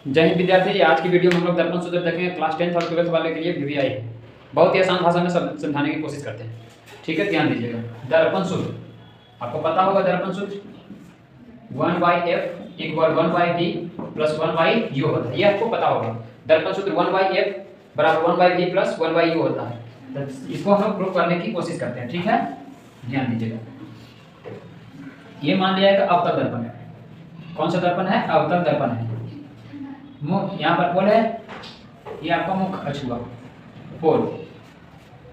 जय हिंद विद्यार्थी। आज की वीडियो में हम लोग दर्पण सूत्र देखेंगे क्लास 10th और 12th वाले के लिए वीवीआई बहुत ही आसान भाषा में समझाने की कोशिश करते हैं। ठीक है, ध्यान दीजिएगा। दर्पण सूत्र आपको पता होगा। दर्पण सूत्र 1/f equal 1/v plus 1/u होता है। ये आपको पता होगा। दर्पण सूत्र 1/f बराबर 1/v प्लस 1/u होता है। तो इसको हम लोग प्रूव करने की कोशिश करते हैं। ठीक है, ध्यान दीजिएगा। ये मान लिया है कि अवतल दर्पण है। कौन सा दर्पण है? अवतल दर्पण है। यहाँ पर पोल है, ये आपका मुख्य अक्ष हुआ पोल,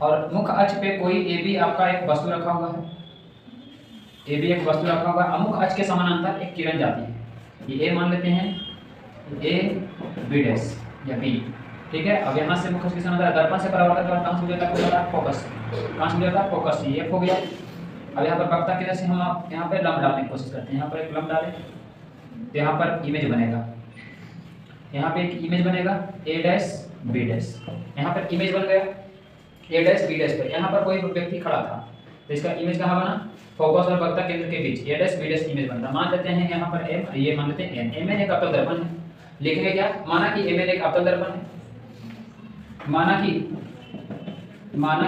और मुख्य अक्ष पे कोई ए बी आपका एक वस्तु रखा हुआ है। ए बी एक वस्तु रखा हुआ है। मुख्य अक्ष के समानांतर एक किरण जाती है। ये ए मान लेते हैं, ए बी डैश या बी। ठीक है, अब यहाँ से मुख्य अक्ष के समानांतर दर्पण से परावर्तन के बाद कहाँ से हो जाता है? फोकस। कहाँ से हो जाता है? फोकस। ये हो गया। अब यहाँ पर वक्ता की से हम यहाँ पे लंब डालने की कोशिश करते हैं। यहाँ पर एक लंब डालें तो यहाँ पर इमेज बनेगा। यहाँ पे एक इमेज बनेगा ए डैश बी डैश। यहाँ पर इमेज बन गया ए डैश बी डैश पर। यहाँ पर कोई व्यक्ति खड़ा था तो इसका इमेज कहाँ बना? फोकस और वक्ता केंद्र के बीच ए डैश बी डैश इमेज बनता। मान लेते हैं यहाँ पर एम, ये मान लेते हैं एन। एम एन एक अवतल दर्पण है। लिखेंगे क्या? माना कि एम एन एक अवतल दर्पण है। माना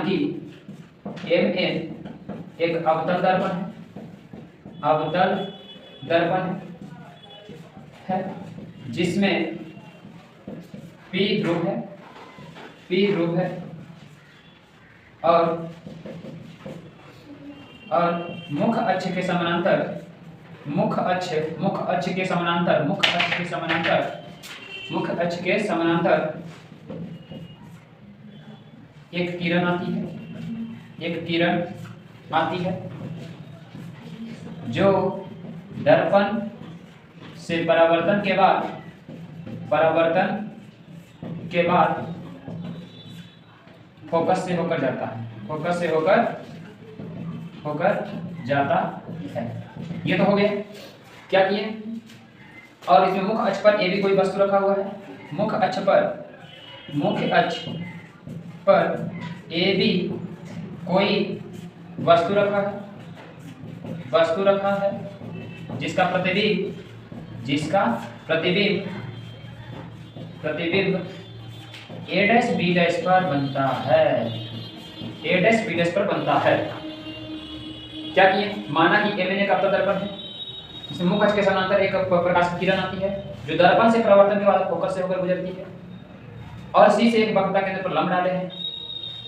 कि एम एन एक अवतल दर्पण है। अवतल दर्पण है जिसमें P ध्रुव है और मुख्य अक्ष के समानांतर एक किरण आती है जो दर्पण से परावर्तन के बाद फोकस से होकर जाता है। ये तो हो गया। क्या किए? और इसमें मुख्य अक्ष पर ए भी कोई वस्तु रखा हुआ है। मुख्य अक्ष पर ए भी कोई वस्तु रखा है जिसका प्रतिबिंब ए डैश बी डैश पर बनता है। क्या किए? माना कि एम एन एक अवतल दर्पण है। इसमें मुख्य अक्ष के समानांतर एक प्रकाश की किरण आती है जो दर्पण से परावर्तन के बाद फोकस से होकर गुजरती है, और सी से एक वक्ता केंद्र पर लंब डाले हैं।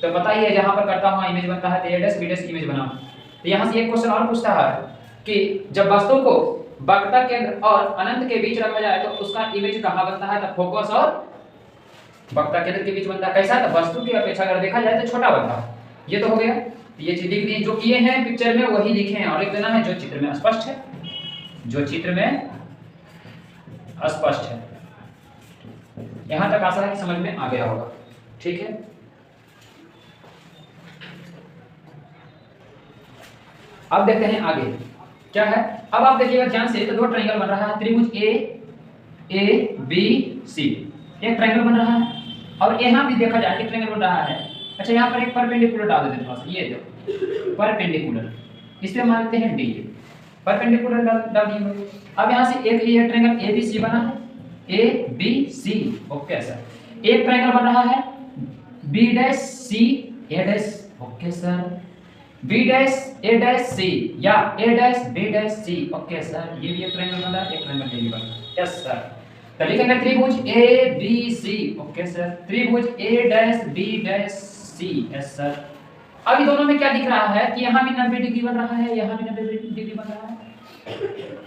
तो बताइए, जहां पर करता हुआ इमेज बनता है तो ए डैश बी डैश इमेज बना। तो यहां से एक क्वेश्चन और पूछता है कि जब वस्तु को वक्ता केंद्र और अनंत के बीच रखा जाए तो उसका इमेज कहां बनता है? तो फोकस और वक्ता केंद्र के बीच बनता है। कैसा? तो वस्तु की अपेक्षा अगर देखा जाए तो छोटा बनता है। ये तो हो गया। ये चीज लिख दी। जो किए हैं पिक्चर में वही लिखे हैं और लिख देना है जो चित्र में स्पष्ट है। यहां तक आशा है कि समझ में आ गया होगा। ठीक है, अब देखते हैं आगे क्या है। अब आप देखिएगा ध्यान से, तो दो ट्रायंगल बन रहा है। त्रिभुज ए बी सी एक ट्रायंगल बन रहा है, और यहाँ भी देखा जाए कि ट्रायंगल बन रहा है। अच्छा, यहाँ पर एक परपेंडिकुलर डाल देते हैं थोड़ा सा। ये देखो परपेंडिकुलर, इस पे मानते हैं डी। परपेंडिकुलर डाल दिए। अब यहाँ से एक ये ट्रायंगल ए बी सी बना है। A B C, okay sir. एक ट्रायंगल बन रहा है B dash C A dash, okay sir. B dash A dash C या A dash B dash C, okay sir. ये भी एक ट्रायंगल बना है, एक ट्रायंगल ये भी बना है। Yes sir. तो लिखेंगे त्रिभुज A B C, okay sir. त्रिभुज A dash B dash C, yes sir. अब दोनों में क्या दिख रहा है कि यहाँ भी 90 डिग्री बन रहा है, यहाँ भी 90 डिग्री बन रहा है।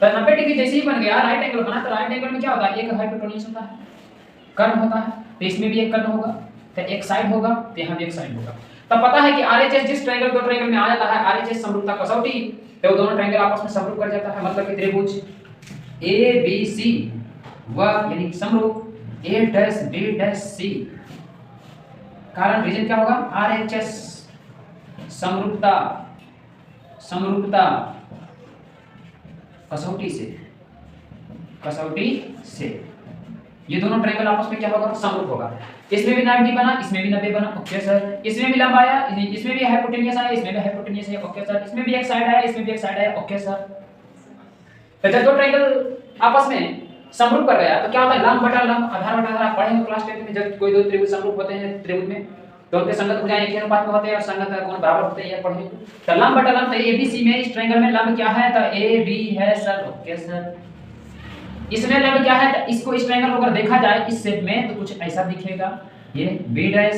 तो 90 डिग्री जैसे ही बन गया, राइट एंगल बना, तो राइट एंगल में क्या होता है? एक हाइपोटेन्यूज होता है, कर्ण होता है। तो इसमें भी एक कर्ण होगा, तो एक साइड होगा, तो यहाँ भी एक साइड होगा। तब पता है कि आरएचएस जिस ट्रायंगल दो ट्रायंगल में आ जाता है, आरएचएस समरूपता कसौटी, तो दोनों ट्रायंगल आपस में समरूप कर जाता है। मतलब कि त्रिभुज ए बी सी वह यानी समरूप ए डैश बी डैश सी। कारण रीजन क्या होगा? आरएचएस समरूपता कसौटी से ये दोनों ट्रायंगल आपस में क्या होगा? समरूप होगा। इसमें भी 90 बना, इसमें भी 90 बना, ओके सर। इसमें भी लंब आया, इसमें भी हाइपोटेन्यूज आया, इसमें भी हाइपोटेन्यूज है, ओके सर। इसमें भी एक साइड आया, इसमें भी एक साइड आया, ओके सर। तो जब दो ट्रायंगल आपस में समरूप कर गया तो क्या होता है लंब बटा लंब आधार बटा आधार। आप पढ़े हो क्लास 10 में जब कोई दो त्रिभुज समरूप होते हैं त्रिभुज में तो उनके संगत भुजाएं एक ही अनुपात में होते हैं और संगत कोण बराबर होते हैं। ये पढ़े तो लंब बटा लंब तो एबीसी में इस ट्रायंगल में लंब क्या है तो ए बी है सर। ओके सर इसमें लंब क्या है तो इसको इस ट्रायंगल को अगर देखा जाए इस शेप में तो कुछ ऐसा दिखेगा ये बी डैश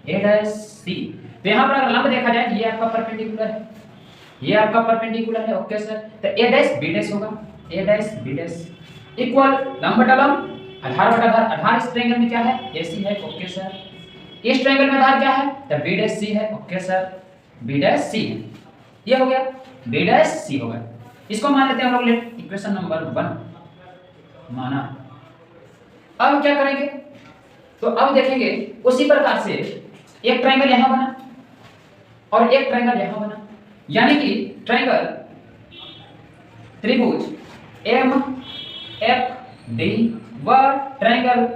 ए डैश सी। तो यहां पर अगर लंब देखा जाए तो ये आपका परपेंडिकुलर है ये आपका परपेंडिकुलर है। ओके सर तो ए डैश बी डैश होगा ए डैश बी डैश इक्वल लंब बटा लंब आधार बटा आधार। आधार इस ट्रायंगल में क्या है एसी है। ओके सर इस ट्रायंगल में आधार क्या है तो बी डैश सी है। ओके सर बी डैश सी है ये हो गया बी डैश सी हो गया। इसको मान लेते हैं हम लोग लेट इक्वेशन नंबर 1 माना। अब क्या करेंगे तो अब देखेंगे उसी प्रकार से एक ट्रायंगल यहां बना और एक ट्रायंगल यहां बना यानी कि ट्रायंगल त्रिभुज एम एफ डी व triangle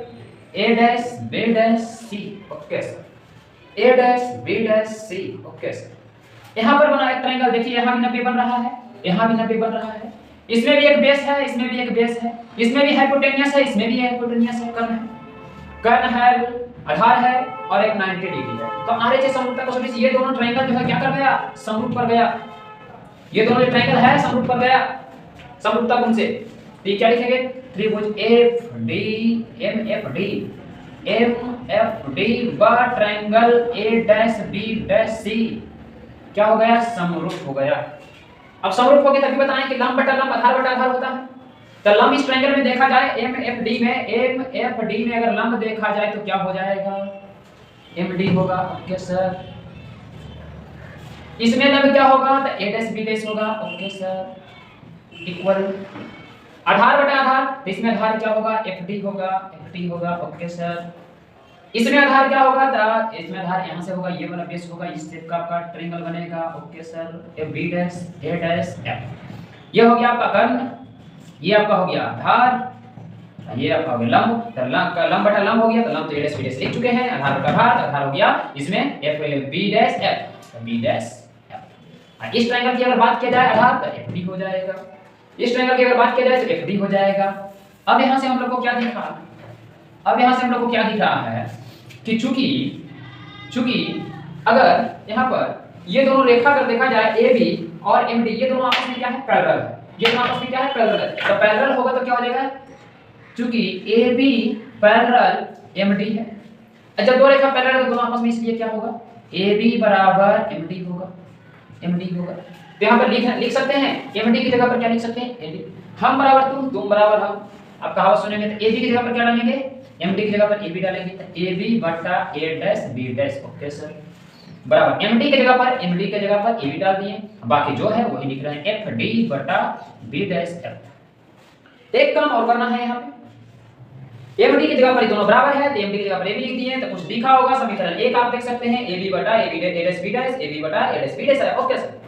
A dash B dash C. Okay sir A dash B dash C. Okay sir यहां पर बना एक ट्रायंगल देखिए यहां भी 90 बन रहा है यहां भी 90 बन रहा है। इसमें भी एक बेस है इसमें भी एक बेस है इसमें भी हाइपोटेन्यूस है इसमें भी हाइपोटेन्यूस है कर्ण है आधार है और एक 90 डिग्री है। तो आरएचएस समरूपता को समझिए ये दोनों ट्रायंगल जो है क्या कर गया समरूप कर गया। ये दोनों जो ट्रायंगल है समरूप कर गया समरूपता गुण से। तो क्या लिखेंगे त्रिभुज F D M F D व triangle A dash B dash C क्या हो गया समरूप हो गया। अब समरूप हो गया तभी बताएं कि लंब बटा लंब आधार बटा आधार होता है। तो लंब इस ट्रायंगल में देखा जाए एम एफ डी में अगर लंब देखा जाए तो क्या हो जाएगा एम डी होगा। ओके सर इसमें लंब क्या होगा तो ए डैश बी डैश होगा। ओके सर इक्वल आधार बटा आधार तो इसमें आधार क्या होगा एफ डी होगा। ओके सर इसमें आधार क्या होगा तो इसमें आधार यहां से होगा ये वाला बेस होगा इस शेप का आपका ट्रायंगल बनेगा। Okay sir A B dash A dash F ये हो गया आपका कर्ण ये आपका हो गया आधार ये आपका हो गया लंब। तो लंब बटा लंब हो गया तो लंब तो ए डैश बी डैश लिख चुके हैं आधार बटा आधार हो गया इसमें F B dash F B dash F. इस ट्रायंगल की अगर बात किया जाए आधार तो एफ डी हो जाएगा इस ट्रायंगल की अगर बात किया जाए तो एफ डी हो जाएगा। अब यहां से हम लोग को क्या दिख रहा है कि चूंकि अगर यहां पर ये दोनों रेखा अगर देखा जाए ए बी और एम डी ये दोनों आपस में क्या है पैरेलल है ये दोनों आपस में क्या है पैरेलल है। तो पैरेलल होगा तो क्या हो जाएगा चूंकि A B parallel M D है जब दो रेखा पैरेलल है तो दोनों आपस में इसलिए क्या होगा ए बी बराबर एम डी होगा तो यहाँ पर लिख सकते हैं एमडी की जगह पर क्या लिख सकते हैं एडी हम बराबर तुम बराबर हम। आप कहावत सुनेंगे तो एबी की जगह पर क्या डालेंगे एमडी की जगह पर एबी डालेंगे तो एबी बटा A dash B dash. Okay sir बराबर एमडी की जगह पर एबी डाल दिए बाकी जो है वही लिख रहे हैं एफ डी बटा बी डैश एफ। एक काम और करना है यहाँ पे एमडी की जगह पर दोनों बराबर है तो एमडी की जगह पर एबी लिख दिए तो कुछ लिखा होगा समीकरण एक आप देख सकते हैं एबी बटा AB dash B dash AB बटा ए डैश बी डैश है। ओके सर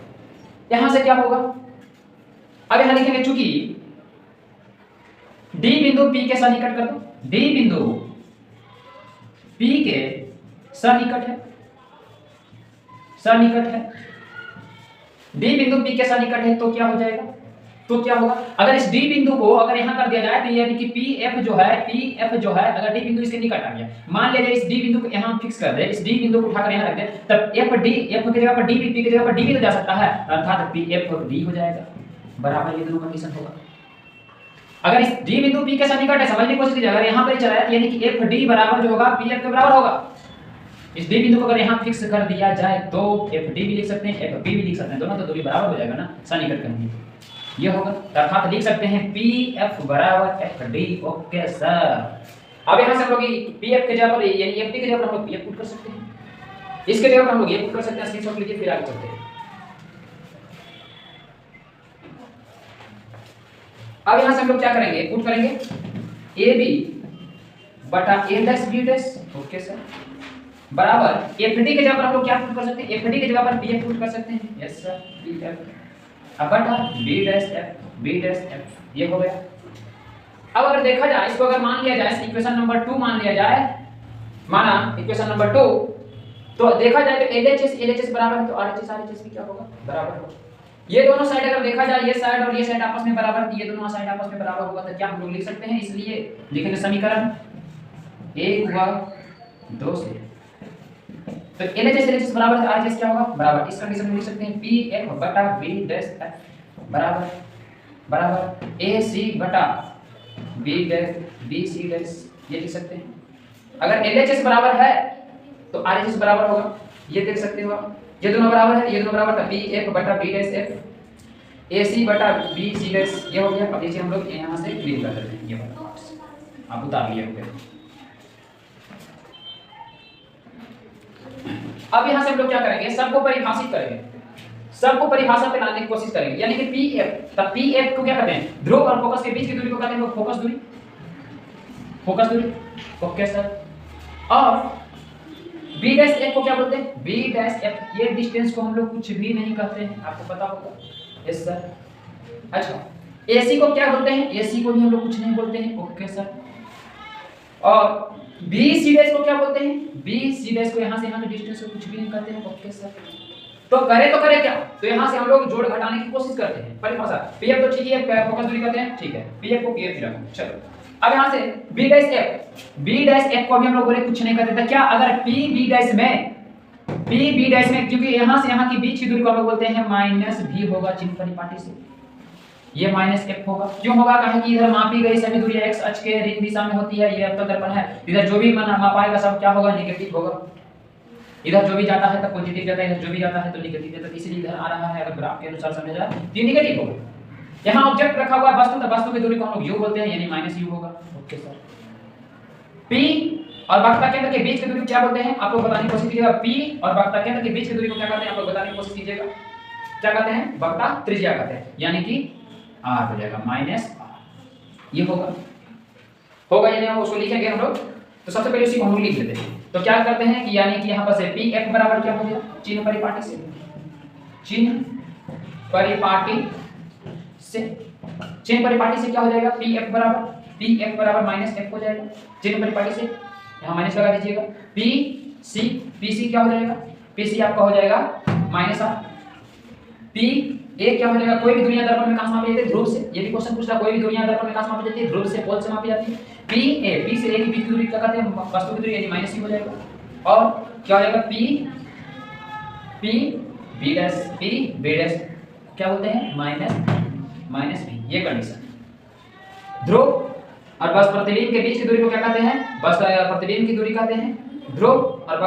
यहां से क्या होगा अब यहां लिखेंगे चूंकि डी बिंदु पी के सन्निकट कर दो डी बिंदु पी के सन्निकट है डी बिंदु पी के सन्निकट है तो क्या हो जाएगा तो क्या होगा अगर इस डी बिंदु को अगर यहां कर दिया जाए तो यानी कि पी एफ जो है अगर डी बिंदु इसके निकट आ गया मान लीजिए इस डी बिंदु को यहां फिक्स कर दे इस डी बिंदु को उठाकर यहां रख दे तब एफ की जगह पर डी पी की जगह पर डी भी तो जा सकता है अर्थात पी एफ डी हो जाएगा बराबर ये दोनों कंडीशन होगा। अगर इस डी बिंदु पी के सन्निकट है समझने की कोशिश कीजिए अगर यहां पर चला है यानी कि एफ डी बराबर जो होगा पी एफ के बराबर होगा। इस डी बिंदु को अगर यहां फिक्स कर दिया जाए तो एफ डी भी लिख सकते हैं एफ बी भी लिख सकते हैं दोनों तो दो भी बराबर हो जाएगा ना सन्निकट करेंगे ये होगा अर्थात लिख सकते हैं पी एफ बराबर एफ डी। ओके सर अब यहां से हम लोग पी एफ के जगह पर यानी एफ डी के जगह पर हम लोग पी एफ पुट कर सकते हैं इसके जगह पर हम लोग ये पुट कर सकते हैं स्क्रीनशॉट लीजिए फिर आगे चलते हैं। अब यहां से हम लोग क्या करेंगे पुट करेंगे ए बी बटा A dash B dash. Okay sir बराबर एफ डी के जगह पर हम लोग क्या पुट कर सकते हैं एफ डी की जगह पर पी एफ पुट कर सकते हैं यस सर पी एफ अब बटा बी डैश एफ ये हो गया। अब अगर देखा जाए इसको अगर मान लिया जाए इक्वेशन नंबर 2 मान लिया जाए माना इक्वेशन नंबर 2 तो देखा जाए तो LHS बराबर है तो RHS भी क्या होगा बराबर होगा। ये दोनों साइड अगर देखा जाए, ये साइड और ये साइड आपस में बराबर, ये दोनों साइड आपस में बराबर होगा तो क्या हम लोग लिख सकते हैं, इसलिए लिखेंगे समीकरण 1 हुआ 2 से। तो LHS बराबर है RHS क्या होगा बराबर, इस कंडीशन में लिख सकते हैं PF बटा B डैश F बराबर AC बटा B डैश BC डैश, ये लिख सकते हैं। अगर LHS बराबर है तो RHS बराबर होगा, ये देख सकते हो आप। ये दोनों बराबर है, ये दोनों बराबर था PF बटा B डैश F AC बटा BC डैश, ये हो गया। अब इसे हम लोग यहाँ से क्लीन कर देते हैं, ये वाला पार्ट्स आप उतार लिए होंगे। अब यहाँ से हम लोग क्या करेंगे, सबको परिभाषित करेंगे, सबको परिभाषा पे लाने की कोशिश करेंगे, यानी कि PF। तब PF को क्या कहते हैं, ध्रुव और फोकस के बीच की दूरी को कहते हैं फोकस दूरी, फोकस दूरी। Okay sir. और B डैश F को क्या बोलते हैं, B डैश F, ये डिस्टेंस को हम लोग कुछ भी नहीं कहते हैं, आपको पता होगा। Yes sir. अच्छा, AC को क्या बोलते हैं, AC को भी हम लोग कुछ नहीं बोलते हैं। Okay sir. और BC डैश को क्या बोलते हैं, BC डैश को यहाँ से यहाँ के डिस्टेंस को कुछ भी नहीं कहते हैं। Okay sir. तो करे क्या, तो यहाँ से हम लोग जोड़ घटाने की कोशिश करते हैं परिभाषा। PF तो ठीक है, फोकस दूरी कहते हैं, ठीक है, PF को PF रखो। चलो अब यहाँ से B डैश F को भी हम लोग बोले कुछ नहीं कहते थे क्या, अगर PB डैश में, क्योंकि यहाँ से यहाँ की बीच की दूरी को हम लोग बोलते हैं माइनस भी होगा चिन्ह परिपाटी से, ये माइनस F होगा। क्यों होगा, कहा कि इधर मापी गई सभी दूरी x अक्ष के ऋण दिशा में होती है, ये अवतल दर्पण है, इधर जो भी मापाएगा सब क्या होगा, नेगेटिव होगा। इधर जो भी जाता है तो पॉजिटिव जाता है, इधर जो भी जाता है तो नेगेटिव जाता है, इसलिए इधर आ रहा है, अगर ग्राफ के अनुसार समझा जाए तो ये नेगेटिव होगा। यहाँ ऑब्जेक्ट रखा हुआ है वस्तु, तो वस्तु की दूरी को हम लोग u बोलते हैं, यानी माइनस u होगा। Okay sir. P और वक्रता केंद्र के बीच की दूरी को क्या बोलते हैं, आप लोग बताने की कोशिश कीजिएगा। P और वक्रता केंद्र के बीच की दूरी को क्या कहते हैं, आप लोग बताने की कोशिश कीजिएगा। क्या कहते हैं, वक्रता त्रिज्या कहते हैं, यानी कि r हो जाएगा माइनस r, ये होगा यानी हम उसको लिखेंगे हम लोग। तो सबसे पहले उसी को हम लिख लेते हैं। तो क्या करते हैं कि यानी कि यहाँ पर से PF बराबर क्या हो गया, चिन्ह परिपाटी से, चिन्ह परिपाटी से क्या हो जाएगा, PF बराबर माइनस F हो जाएगा, चिन्ह परिपाटी से यहाँ माइनस लगा दीजिएगा। PC क्या हो जाएगा, PC आपका हो जाएगा माइनस R। PA क्या हो जाएगा, कोई भी दूरियां दर्पण में कहां से मापी जाती है, ध्रुव से, ये भी क्वेश्चन पूछता है, कोई भी दूरियां दर्पण में कहां से मापी जाती है, ध्रुव से, पोल से मापी जाती है। P से A की बीच की दूरी क्या कहते हैं, वस्तु की दूरी, यानी माइनस u हो जाएगा। और क्या हो जाएगा, B डैश क्या बोलते हैं, माइनस b, ये कंडीशन। ध्रुव और बस प्रतिबिंब के बीच की दूरी को क्या कहते हैं, बस प्रतिबिंब की दूरी कहते हैं। ध्रुव और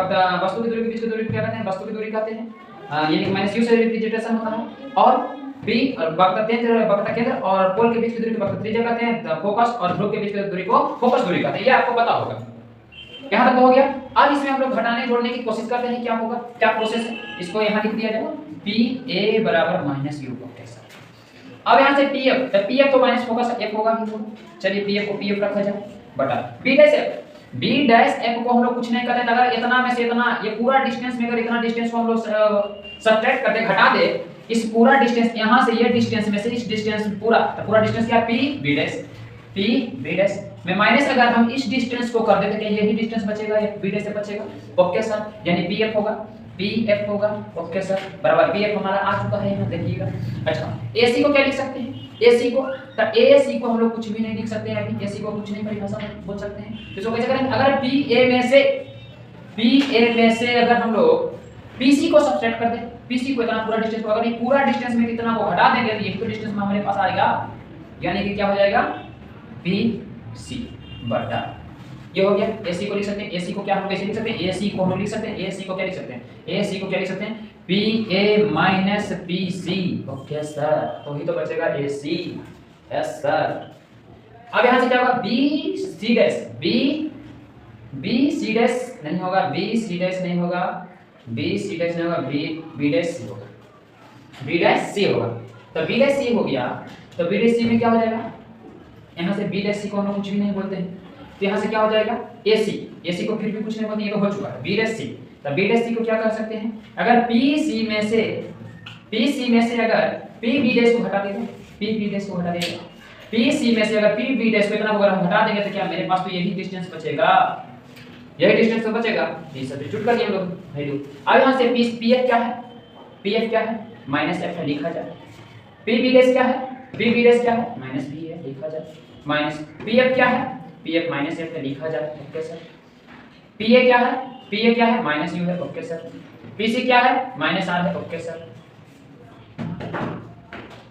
वस्तु की दूरी के बीच की दूरी को क्या कहते हैं, वस्तु की दूरी कहते हैं, यानी माइनस u से रिप्रेजेंटेशन होता है। और B और वक्रता केंद्र और पोल के बीच की दूरी को वक्रता त्रिज्या कहते हैं, फोकस और ध्रुव के बीच की दूरी को फोकस दूरी कहते हैं, ये आपको पता होगा। यहाँ तक हो गया। अब इसमें हम लोग घटाने जोड़ने की कोशिश करते हैं, क्या होगा, क्या प्रोसेस है, इसको यहाँ लिख दिया जाएगा PA बराबर माइनस u। अब यहाँ से PF तो माइनस फोकस F होगा ही होगा। चलिए PF को PF रखा जाए बटा B डैश F को हम लोग कुछ नहीं करते, अगर इतना में से इतना, ये पूरा डिस्टेंस में अगर इतना डिस्टेंस को हम लोग सब्ट्रैक्ट करते, घटा दे, इस पूरा डिस्टेंस यहाँ से ये डिस्टेंस में से इस डिस्टेंस पूरा, तो पूरा डिस्टेंस क्या, PB डैश में माइनस अगर हम इस डिस्टेंस को कर देते, यही डिस्टेंस बचेगा, ये B डैश से बचेगा। ओके सर, यानी PF होगा। ओके सर, बराबर PF हमारा आ चुका है यहाँ, देखिएगा। अच्छा, AC को क्या लिख सकते हैं, AC को हम लोग कुछ भी नहीं लिख सकते हैं अभी, AC को कुछ नहीं परिभाषा में बोल सकते हैं। तो इसको कैसे करेंगे, अगर PA में से अगर हम लोग PC को सब्ट्रैक्ट कर दें, PC को इतना पूरा डिस्टेंस को, अगर ये पूरा डिस्टेंस में कितना को हटा देंगे तो यही तो डिस्टेंस में हमारे पास आएगा, यानी कि क्या हो जाएगा, BC बटा, ये हो गया। AC को लिख सकते हैं, AC को क्या हम कैसे लिख सकते हैं, AC को हम लिख सकते हैं, AC को क्या लिख सकते हैं, PA minus PC। Okay sir, तो ही तो बचेगा AC। Yes sir. अब यहाँ से क्या होगा, BC डैश नहीं होगा, BC डैश नहीं होगा, B डैश C होगा। तो B डैश C हो गया, तो B डैश C में क्या हो जाएगा, यहाँ से B डैश C को हम लोग कुछ भी नहीं बोलते हैं, तो यहाँ से क्या हो जाएगा, AC को फिर भी कुछ नहीं बोलते, ये तो हो चुका है, B डैश C। तो B डैश C को क्या कर सकते हैं, अगर PC में से अगर PB डैश को हटा देंगे, PB डैश को हटा देंगे, PC में से अगर PB डैश को इतना अगर हम हटा देंगे तो क्या मेरे पास तो यही डिस्टेंस बचेगा, यही डिस्टेंस तो बचेगा। ये सब्स्टिट्यूट कर दिए हम लोग वैल्यू। अब यहाँ से PF क्या है, माइनस F है, लिखा जाए पी बी डैश क्या है, पी बी डैश क्या है, माइनस बी है, लिखा जाए। माइनस पी एफ क्या है, पी एफ माइनस एफ है, लिखा जाए। Okay sir. पी ए क्या है, पी ए क्या है, माइनस यू है। Okay sir. पी सी क्या है, माइनस आर है। Okay sir.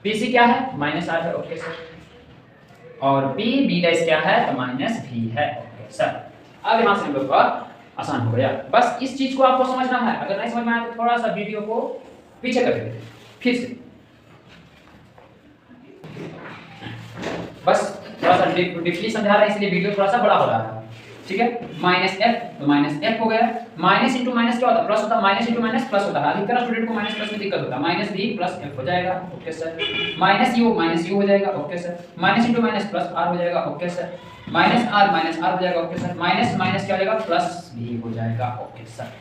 पी सी क्या है, माइनस आर है। Okay sir. और पी बी डैश क्या है, तो माइनस भी है। Okay sir. अब यहाँ से हम लोग का आसान हो गया। बस इस चीज को आपको समझना है, अगर नहीं समझ में आया तो थोड़ा सा वीडियो को पीछे कर देते फिर से, बस थोड़ा सा डीपली समझा रहा है इसलिए वीडियो थोड़ा सा बड़ा हो रहा है। ठीक है। माइनस एफ, तो माइनस एफ हो गया। माइनस इंटू माइनस क्या होता है, प्लस होता है। माइनस इंटू माइनस प्लस होता है। अधिकतर स्टूडेंट को माइनस प्लस में दिक्कत होता है। माइनस बी प्लस एफ हो जाएगा। Okay sir. माइनस यू हो जाएगा। Okay sir. Minus into minus plus R हो जाएगा। Okay sir. माइनस आर हो जाएगा। Okay sir. माइनस माइनस क्या हो जाएगा, प्लस भी हो जाएगा। Okay sir.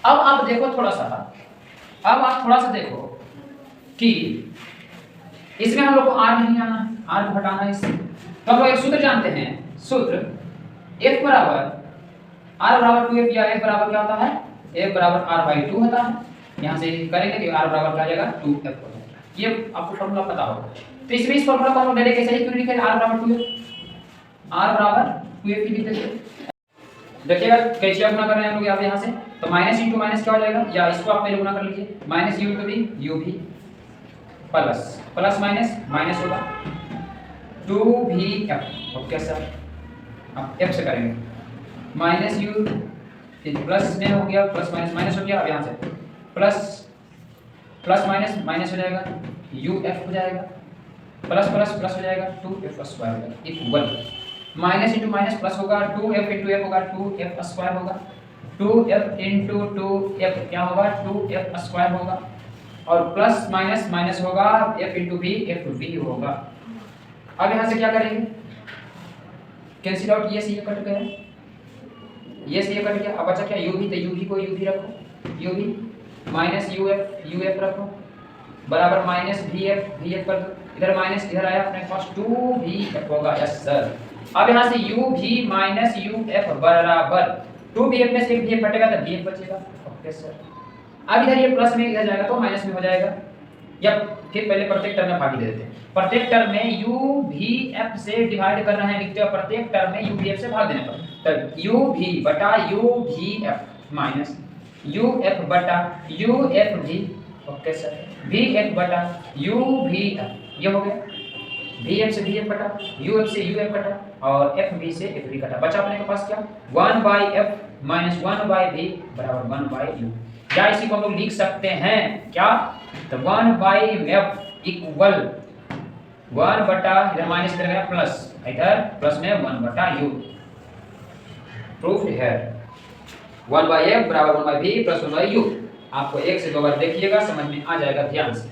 अब आप देखो थोड़ा सा, अब आप थोड़ा सा देखो कि इसमें हम लोग को आर नहीं आना है, आर को हटाना है इससे। तो हम लोग एक सूत्र जानते हैं, सूत्र F बराबर R बराबर 2F या F बराबर क्या होता है, F बराबर R/2 होता है। यहाँ से करेंगे तो R बराबर क्या आ जाएगा, 2F हो जाएगा। ये आपको फॉर्मूला पता होगा। तो इसमें इस फॉर्मूला को हम लोग डायरेक्ट ऐसे ही क्यों लिखेंगे, R बराबर 2F ही लिख देंगे। देखिएगा कैसे गुणा कर रहे हैं हम लोग यहाँ से, तो माइनस इंटू माइनस क्या हो जाएगा, या इसको आप पहले गुणा कर लीजिए। Minus U into B, U भी प्लस प्लस माइनस माइनस होगा 2vf। Okay sir. अब f से करेंगे, माइनस यू प्लस में हो गया, प्लस माइनस माइनस हो गया। अब यहाँ से प्लस प्लस माइनस माइनस हो जाएगा, uf हो जाएगा, प्लस प्लस प्लस हो जाएगा, 2f स्क्वायर हो जाएगा equal. Minus into minus plus होगा, 2f इंटू f होगा, 2f स्क्वायर होगा। 2f इंटू 2f क्या होगा, 2f स्क्वायर होगा। और प्लस माइनस माइनस होगा, f into v f v होगा। अब यहाँ से क्या करेंगे, कैंसिल आउट, ये से ये कट गया, ये से ये कट गया। अब बचा क्या, u भी, तो u भी को u भी रखो, u भी माइनस uf रखो बराबर माइनस vf कर दो। इधर माइनस इधर आया अपने पास 2vf होगा। Yes sir. अब यहाँ से u भी माइनस uf बराबर 2vf में से एक vf हटेगा तो vf बचेगा। Okay sir. अब इधर ये प्लस में इधर जाएगा तो माइनस में हो जाएगा, या फिर पहले प्रत्येक टर्म में भागी दे देते हैं। प्रत्येक टर्म में u भी f से डिवाइड कर रहे हैं, लिखते हैं प्रत्येक टर्म में u भी f से भाग देने पर, तो u भी बटा u भी f माइनस u f बटा u f भी। Okay sir. v f बटा u भी f, ये हो गया। v f से v f कटा, u f से u f कटा, और f v से f v कटा। बचा अपने के पास क्या, 1/f माइनस 1/v बराबर 1/u। या इसी को हम लोग लिख सकते हैं क्या, तो 1/f इक्वल 1 बटा इधर माइनस इधर गया प्लस, इधर प्लस में 1 बटा u। प्रूफ है 1/f बराबर 1/v प्लस 1/u। आपको एक से दो बार देखिएगा, समझ में आ जाएगा ध्यान से।